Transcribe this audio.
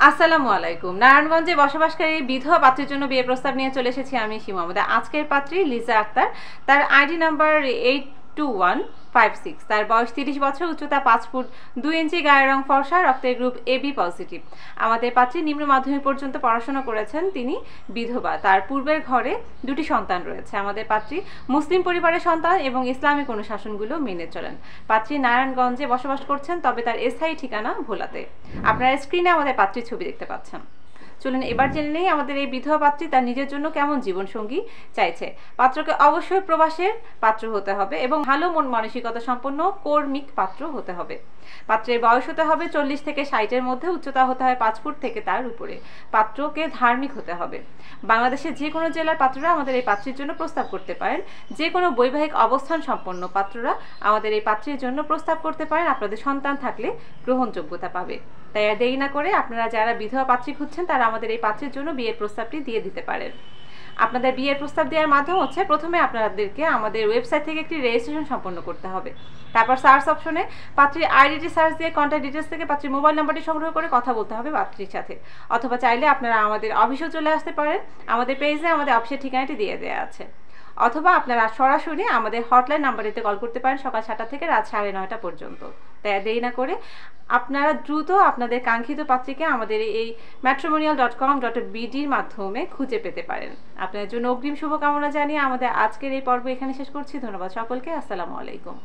আসসালামু আলাইকুম। নারায়ণগঞ্জে বসবাসকারী বিধবা পাত্রের জন্য বিয়ে প্রস্তাব নিয়ে চলে এসেছি আমি সীমা। আমাদের আজকের পাত্রী লিজা আক্তার। তার আইডি নাম্বার 82156। তার বয়স 30 বছর, উচ্চতা 5 ফুট 2 ইঞ্চি, গায়ের রং ফর্সা, রক্তের গ্রুপ এবি পজিটিভ। আমাদের পাত্রী নিম্ন মাধ্যমিক পর্যন্ত পড়াশোনা করেছেন। তিনি বিধবা। তার পূর্বের ঘরে 2টি সন্তান রয়েছে। আমাদের পাত্রী মুসলিম পরিবারের সন্তান এবং ইসলামিক অনুশাসনগুলো মেনে চলেন। পাত্রী নারায়ণগঞ্জে বসবাস করছেন, তবে তার স্থায়ী ঠিকানা ভোলাতে। আপনারা স্ক্রিনে আমাদের পাত্রীর ছবি দেখতে পাচ্ছেন। চলুন এবার জেনে নেই আমাদের এই বিধবা পাত্রী তার নিজের জন্য কেমন জীবনসঙ্গী চাইছে। পাত্রকে অবশ্যই প্রবাসের পাত্র হতে হবে এবং ভালো মন মানসিকতা সম্পন্ন কর্মিক পাত্র হতে হবে। পাত্রের বয়স হতে হবে 40 থেকে 60-এর মধ্যে, উচ্চতা হতে হবে 5 ফুট থেকে তার উপরে। পাত্রকে ধার্মিক হতে হবে। বাংলাদেশের যে কোনো জেলার পাত্ররা আমাদের এই পাত্রীর জন্য প্রস্তাব করতে পারেন। যে কোনো বৈবাহিক অবস্থান সম্পন্ন পাত্ররা আমাদের এই পাত্রীর জন্য প্রস্তাব করতে পারেন। আপনাদের সন্তান থাকলে গ্রহণযোগ্যতা পাবে। তাই আর দেরি না করে আপনারা যারা বিধবা পাত্রী খুঁজছেন তারা আমাদের এই পাত্রীর জন্য বিয়ের প্রস্তাবটি দিয়ে দিতে পারেন। আপনাদের বিয়ের প্রস্তাব দেওয়ার মাধ্যম হচ্ছে, প্রথমে আপনাদেরকে আমাদের ওয়েবসাইট থেকে একটি রেজিস্ট্রেশন সম্পন্ন করতে হবে। তারপর সার্চ অপশনে পাত্রীর আইডিটি সার্চ দিয়ে কন্ট্যাক্ট ডিটেলস থেকে পাত্রীর মোবাইল নাম্বারটি সংগ্রহ করে কথা বলতে হবে পাত্রীর সাথে। অথবা চাইলে আপনারা আমাদের অফিসেও চলে আসতে পারেন। আমাদের পেজে আমাদের অফিসের ঠিকানাটি দিয়ে দেওয়া আছে। অথবা আপনারা সরাসরি আমাদের হটলাইন নাম্বারটিতে কল করতে পারেন সকাল 7টা থেকে রাত 9:30 পর্যন্ত। তাই দেরি না করে আপনারা দ্রুত আপনাদের কাঙ্ক্ষিত পাত্রীকে আমাদের এই matrimonial.com.bd মাধ্যমে খুঁজে পেতে পারেন। আপনাদের জন্য অগ্রিম শুভকামনা জানিয়ে আমাদের আজকের এই পর্ব এখানে শেষ করছি। ধন্যবাদ সকলকে। আসসালামু আলাইকুম।